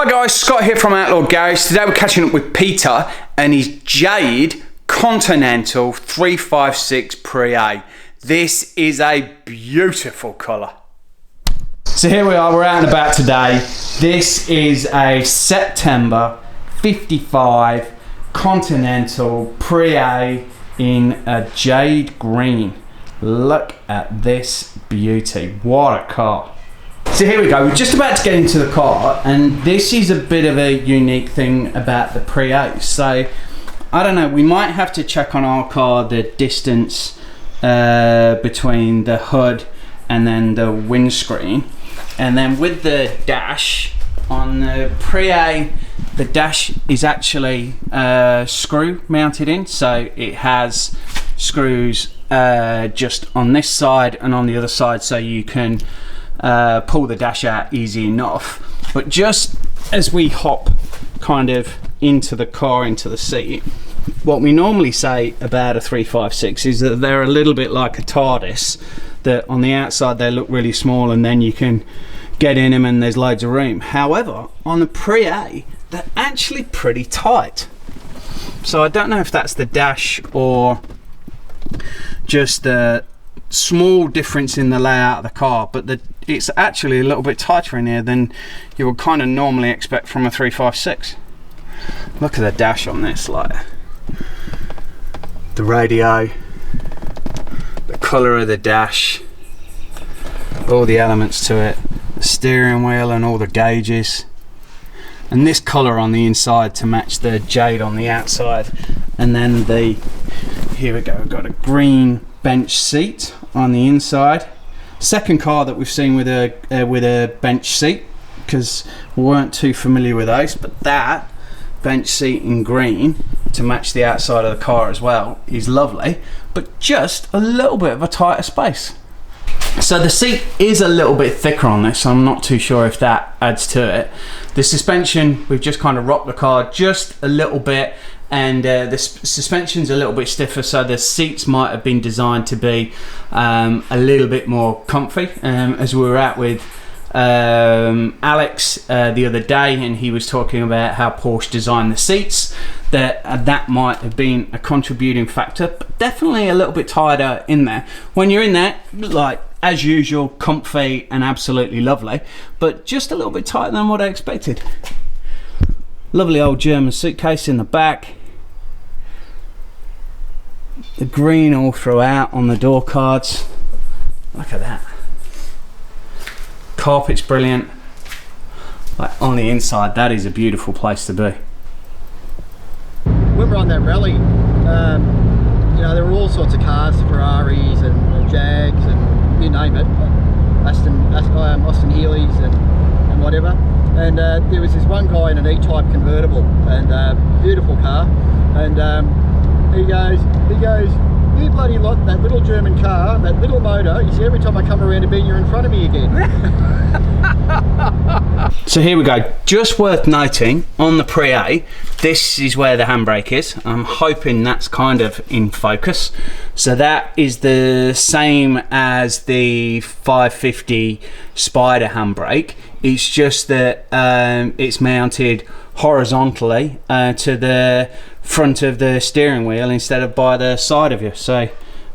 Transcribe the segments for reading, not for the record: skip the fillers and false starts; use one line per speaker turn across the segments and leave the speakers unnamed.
Hi guys, Scott here from Outlaw Garage. Today we're catching up with Peter and his Jade Continental 356 Pre A. This is a beautiful colour. So here we are, we're out and about today. This is a September 55 Continental Pre A in a jade green. Look at this beauty, what a car. So here we go, we're just about to get into the car, and this is a bit of a unique thing about the Pre A. So I don't know, we might have to check on our car the distance between the hood and then the windscreen. And then with the dash on the Pre A, the dash is actually screw mounted in, so it has screws just on this side and on the other side, so you can pull the dash out easy enough. But just as we hop kind of into the car, into the seat, what we normally say about a 356 is that they're a little bit like a TARDIS, that on the outside they look really small and then you can get in them and there's loads of room. However, on the Pre A, they're actually pretty tight. So I don't know if that's the dash or just the small difference in the layout of the car, but it's actually a little bit tighter in here than you would kind of normally expect from a 356. Look at the dash on this, like the radio, the colour of the dash, all the elements to it, the steering wheel and all the gauges, and this colour on the inside to match the jade on the outside. And then here we go, we've got a green bench seat on the inside. Second car that we've seen with a bench seat, because we weren't too familiar with those, but that bench seat in green to match the outside of the car as well is lovely, but just a little bit of a tighter space. So the seat is a little bit thicker on this, so I'm not too sure if that adds to it. The suspension, we've just kind of rocked the car just a little bit, and the suspension's a little bit stiffer, so the seats might have been designed to be a little bit more comfy. As we were out with Alex the other day, and he was talking about how Porsche designed the seats, that might have been a contributing factor, but definitely a little bit tighter in there. When you're in there, like as usual, comfy and absolutely lovely, but just a little bit tighter than what I expected. Lovely old German suitcase in the back. The green all throughout on the door cards. Look at that. Carpet's brilliant. Like on the inside, that is a beautiful place to be.
When we're on that rally, you know, there were all sorts of cars, Ferraris and Jags and you name it, Austin Healey's and whatever. And there was this one guy in an E-Type convertible, and beautiful car. And he goes, you bloody lot, that little German car, that little motor, you see, every time I come around a bend, you're in front of me again.
So here we go, just worth noting, on the Pre A, this is where the handbrake is. I'm hoping that's kind of in focus. So that is the same as the 550 Spider handbrake. It's just that it's mounted horizontally to the front of the steering wheel instead of by the side of you, so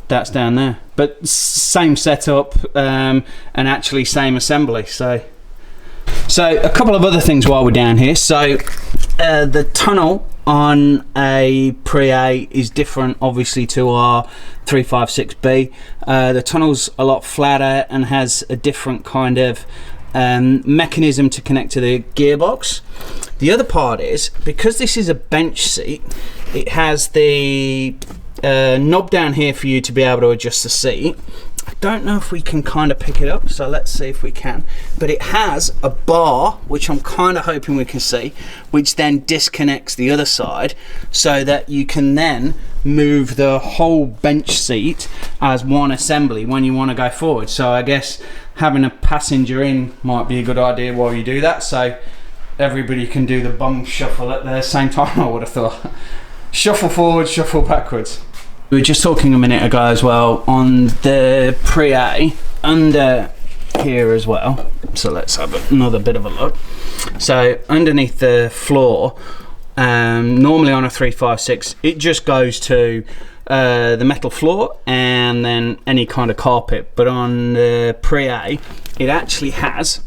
that's down there, but same setup and actually same assembly. So a couple of other things while we're down here. So the tunnel on a Pre A is different obviously to our 356B. The tunnel's a lot flatter and has a different kind of mechanism to connect to the gearbox. The other part is, because this is a bench seat, it has the knob down here for you to be able to adjust the seat. I don't know if we can kind of pick it up, so let's see if we can, but it has a bar, which I'm kind of hoping we can see, which then disconnects the other side so that you can then move the whole bench seat as one assembly when you want to go forward. So I guess having a passenger in might be a good idea while you do that, so everybody can do the bum shuffle at the same time, I would have thought. Shuffle forward, shuffle backwards. We were just talking a minute ago as well on the Pre A, under here as well. So let's have another bit of a look. So underneath the floor, normally on a 356, it just goes to the metal floor and then any kind of carpet. But on the Pre A, it actually has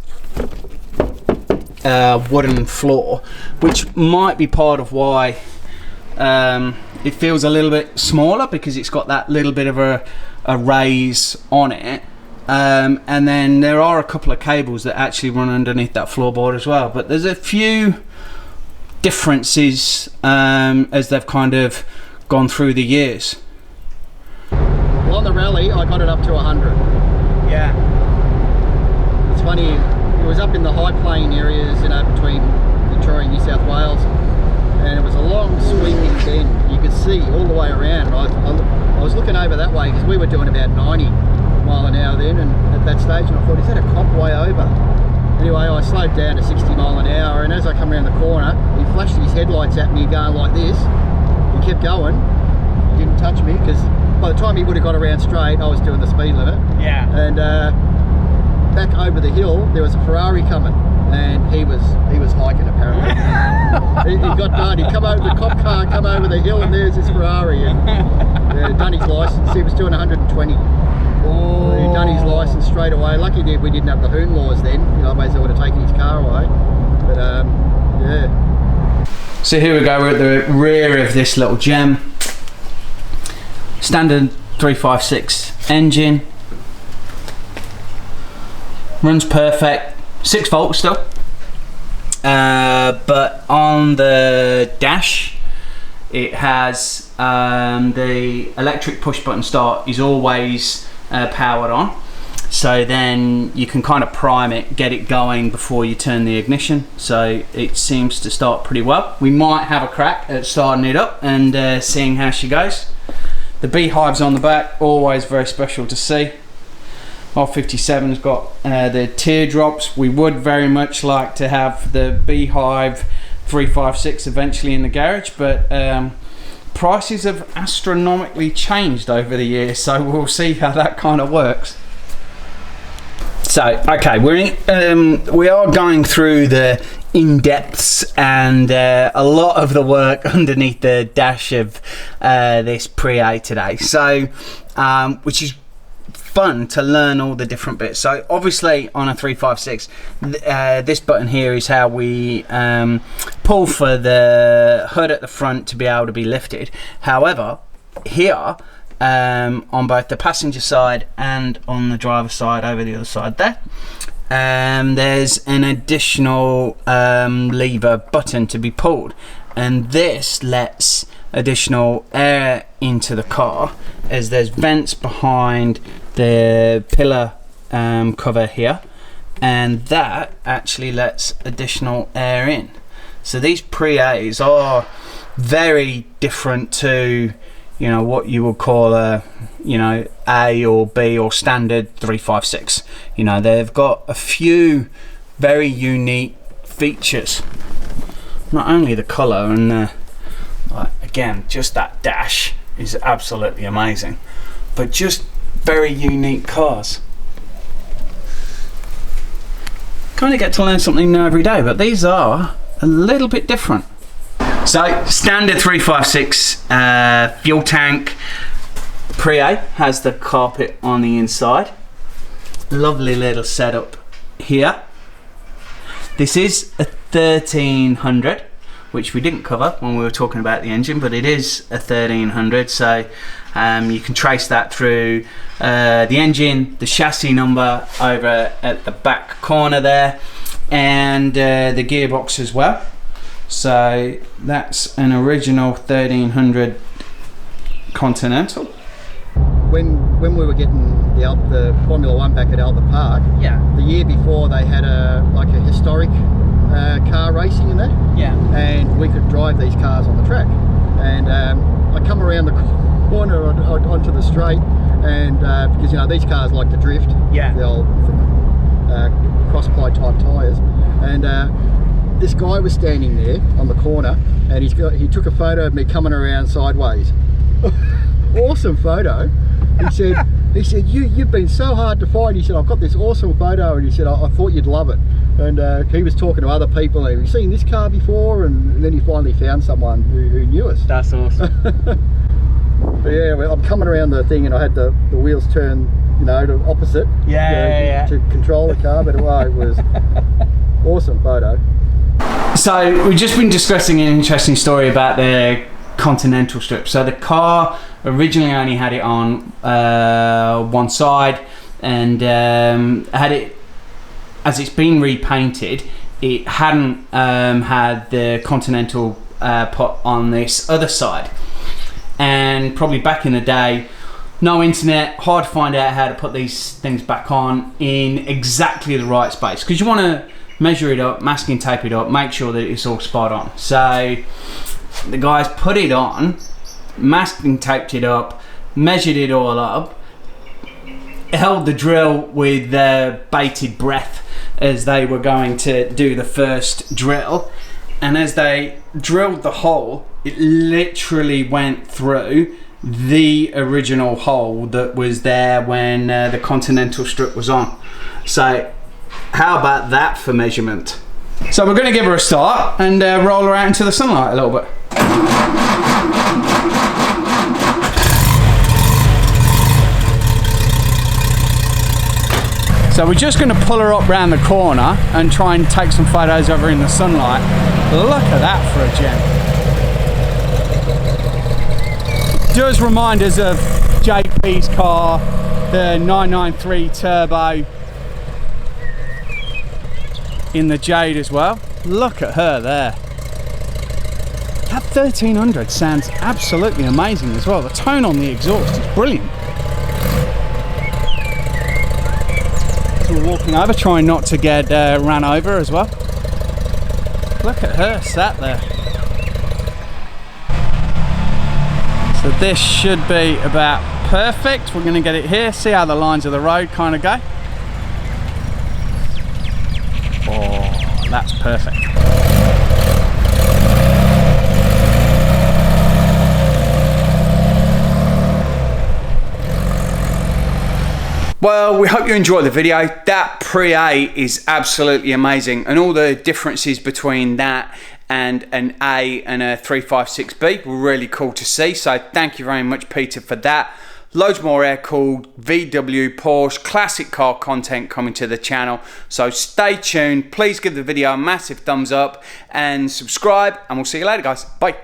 wooden floor, which might be part of why it feels a little bit smaller, because it's got that little bit of a raise on it. And then there are a couple of cables that actually run underneath that floorboard as well. But there's a few differences as they've kind of gone through the years.
Well, on the rally, I got it up to 100.
Yeah.
It's funny, it was up in the high plain areas, you know, between Victoria and New South Wales, and it was a long swinging bend. You could see all the way around. I was looking over that way because we were doing about 90 mile an hour then, and at that stage, and I thought, is that a cop way over? Anyway, I slowed down to 60 mile an hour, and as I come around the corner, he flashed his headlights at me going like this. He kept going, didn't touch me, because by the time he would have got around straight, I was doing the speed limit.
Yeah.
And back over the hill, there was a Ferrari coming, and he was hiking apparently. he got done. He come over, the cop car come over the hill, and there's his Ferrari, and done his license. He was doing 120.
Oh.
He'd done his license straight away. Lucky we didn't have the hoon laws then. You know, otherwise they would have taken his car away. But yeah.
So here we go. We're at the rear of this little gem. Standard 356 engine. Runs perfect. 6 volts still. But on the dash, it has the electric push button start is always powered on, so then you can kind of prime it, get it going before you turn the ignition. So it seems to start pretty well. We might have a crack at starting it up and seeing how she goes. The beehives on the back, always very special to see. R57's got the teardrops. We would very much like to have the beehive 356 eventually in the garage, but prices have astronomically changed over the years, so we'll see how that kind of works. So okay, we are going through the in-depths and a lot of the work underneath the dash of this Pre A today, so which is fun to learn all the different bits. So obviously on a 356, this button here is how we pull for the hood at the front to be able to be lifted. However, here on both the passenger side and on the driver's side over the other side there, there's an additional lever button to be pulled, and this lets additional air into the car, as there's vents behind the pillar cover here, and that actually lets additional air in. So these Pre A's are very different to, you know, what you would call a, you know, A or B or standard 356. You know, they've got a few very unique features. Not only the colour and again, just that dash is absolutely amazing, but just very unique cars. Kind of get to learn something new every day, but these are a little bit different. So standard 356 fuel tank. Pre A has the carpet on the inside. Lovely little setup here. This is a 1300, which we didn't cover when we were talking about the engine, but it is a 1300, so you can trace that through the engine, the chassis number over at the back corner there, and the gearbox as well. So that's an original 1300 Continental.
When we were getting the Formula One back at Albert Park,
Yeah.
the year before they had a historic car racing in there.
Yeah.
And we could drive these cars on the track. And I come around the corner onto the straight, and because, you know, these cars like to drift.
Yeah.
The old cross-ply type tyres, and this guy was standing there on the corner, and he took a photo of me coming around sideways. Awesome photo. He said, He said, you've been so hard to find. He said, I've got this awesome photo, and he said, I thought you'd love it. And he was talking to other people, and have you seen this car before? And then he finally found someone who knew us.
That's awesome.
But yeah, well, I'm coming around the thing, and I had the wheels turn, you know, to opposite. To control the car, but it was awesome photo.
So we've just been discussing an interesting story about the Continental strip. So the car originally only had it on one side, and had it, as it's been repainted, it hadn't had the Continental put on this other side. And probably back in the day, no internet, hard to find out how to put these things back on in exactly the right space, because you want to measure it up, masking tape it up, make sure that it's all spot on. So the guys put it on, masking taped it up, measured it all up, held the drill with bated breath as they were going to do the first drill, and as they drilled the hole, it literally went through the original hole that was there when the Continental strip was on. So how about that for measurement? So we're going to give her a start and roll her out into the sunlight a little bit. So we're just going to pull her up round the corner and try and take some photos of her in the sunlight. Look at that for a gem. Does remind us of JP's car, the 993 Turbo in the Jade as well. Look at her there. That 1300 sounds absolutely amazing as well. The tone on the exhaust is brilliant. So we're walking over, trying not to get run over as well. Look at her sat there. So this should be about perfect. We're going to get it here, see how the lines of the road kind of go. Oh, that's perfect. Well, we hope you enjoyed the video. That Pre A is absolutely amazing, and all the differences between that and an A and a 356B were really cool to see. So thank you very much, Peter, for that. Loads more air-cooled VW, Porsche, classic car content coming to the channel. So stay tuned. Please give the video a massive thumbs up and subscribe, and we'll see you later, guys. Bye.